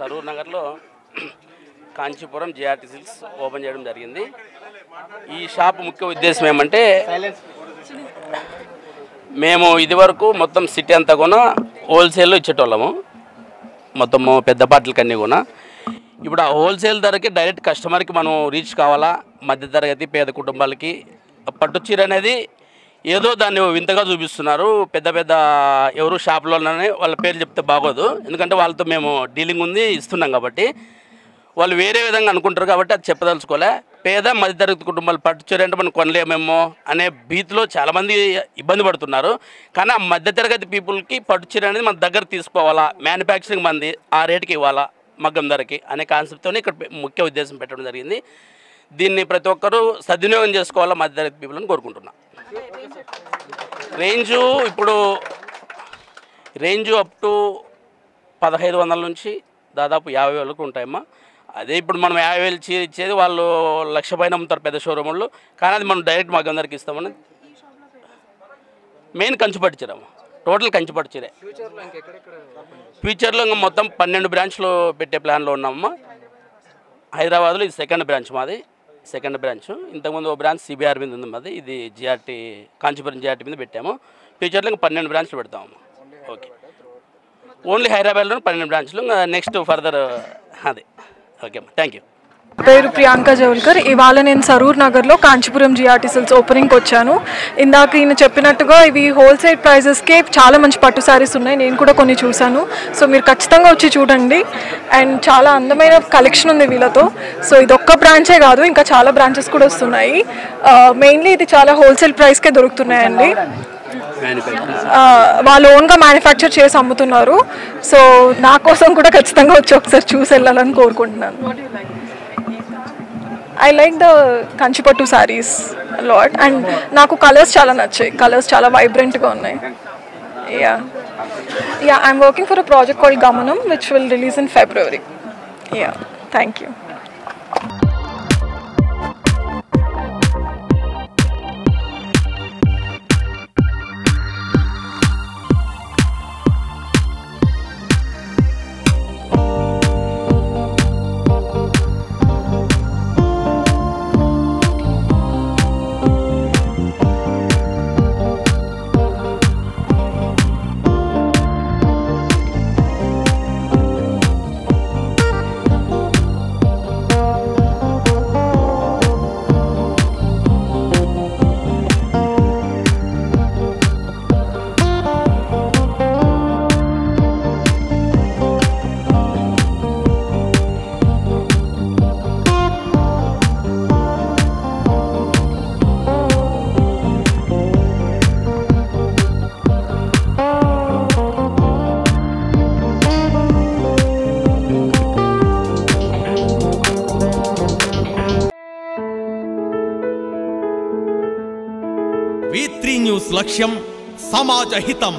సరూర్ నగర్లో Kanchipuram GRT silks open చేయడం జరిగింది. ఈ షాప్ ముఖ్య ఉద్దేశం ఏమంటే మేము ఇదివరకు మొత్తం సిటీ అంతా కూడా హోల్సేల్లో ఇచ్చేటోళ్ళము, మొత్తము పెద్ద బాటిల్కన్నీ కూడా. ఇప్పుడు ఆ హోల్సేల్ ధరకి డైరెక్ట్ కస్టమర్కి మనం రీచ్ కావాలా. మధ్యతరగతి పేద కుటుంబాలకి పట్టు చీర అనేది ఏదో దాన్ని వింతగా చూపిస్తున్నారు. పెద్ద పెద్ద ఎవరు షాపులోనే వాళ్ళ పేరు చెప్తే బాగోదు, ఎందుకంటే వాళ్ళతో మేము డీలింగ్ ఉంది, ఇస్తున్నాం కాబట్టి. వాళ్ళు వేరే విధంగా అనుకుంటారు కాబట్టి అది చెప్పదలుచుకోలే. పేద మధ్యతరగతి కుటుంబాలు పట్టు చీర అంటే మనం కొనలేమేమో అనే భీతిలో చాలామంది ఇబ్బంది పడుతున్నారు. కానీ ఆ మధ్యతరగతి పీపుల్కి పట్టు చీర అనేది మన దగ్గర తీసుకోవాలా, మ్యానుఫ్యాక్చరింగ్ మంది ఆ రేటుకి ఇవ్వాలా మగ్గం ధరకి అనే కాన్సెప్ట్తో ఇక్కడ ముఖ్య ఉద్దేశం పెట్టడం జరిగింది. దీన్ని ప్రతి ఒక్కరూ సద్వినియోగం చేసుకోవాలా మధ్యతరగతి పీపుల్ అని కోరుకుంటున్నాం. రేంజు అప్ టు 1500 నుంచి దాదాపు 50,000 వరకు ఉంటాయమ్మా. అదే ఇప్పుడు మనం 50,000 చీర ఇచ్చేది వాళ్ళు 1,00,000 పైన అమ్ముతారు పెద్ద షోరూముల్లో, కానీ అది మనం డైరెక్ట్ మగ్గం ధరకి ఇస్తామని. మెయిన్ కంచిపట్టు చీరమ్మా, టోటల్ కంచిపట్టు చీరే. ఫ్యూచర్లో ఇంకా మొత్తం 12 బ్రాంచ్లు పెట్టే ప్లాన్లో ఉన్నామమ్మా. హైదరాబాద్లో ఇది సెకండ్ బ్రాంచ్ మాది, సెకండ్ బ్రాంచ్. ఇంతకుముందు ఓ బ్రాంచ్ సిబిఆర్ మీద ఉంది మాది, ఇది జిఆర్టీ కాంచీపురం జిఆర్టీ మీద పెట్టాము. ఫ్యూచర్లో ఇంకా 12 బ్రాంచ్లు పెడతామమ్మా. ఓకే, ఓన్లీ హైదరాబాద్లో 12 బ్రాంచ్లు, ఇంకా నెక్స్ట్ ఫర్దర్ అదే. ఓకే అమ్మా, థ్యాంక్ యూ. పేరు ప్రియాంక జవల్కర్. ఇవాళ నేను సరూర్ నగర్లో కాంచీపురం జిఆర్టీ సిల్క్స్ ఓపెనింగ్కి వచ్చాను. ఇందాక ఈయన చెప్పినట్టుగా ఇవి హోల్సేల్ ప్రైజెస్కే చాలా మంచి పట్టు శారీస్ ఉన్నాయి, నేను కూడా కొన్ని చూశాను. సో మీరు ఖచ్చితంగా వచ్చి చూడండి. అండ్ చాలా అందమైన కలెక్షన్ ఉంది వీళ్ళతో. సో ఇది ఒక్క బ్రాంచే కాదు, ఇంకా చాలా బ్రాంచెస్ కూడా వస్తున్నాయి. మెయిన్లీ ఇది చాలా హోల్సేల్ ప్రైస్కే దొరుకుతున్నాయండి. వాళ్ళు ఓన్గా మ్యానుఫ్యాక్చర్ చేసి అమ్ముతున్నారు. సో నా కోసం కూడా ఖచ్చితంగా వచ్చి ఒకసారి చూసి వెళ్ళాలని కోరుకుంటున్నాను. I like the Kanchipattu sarees a lot and నాకు కలర్స్ చాలా నచ్చాయి. కలర్స్ చాలా వైబ్రెంట్గా ఉన్నాయి. Yeah, I'm working for a project called Gamanam which will release in February. Yeah, thank you. V3 news లక్ష్యం సమాజ హితం.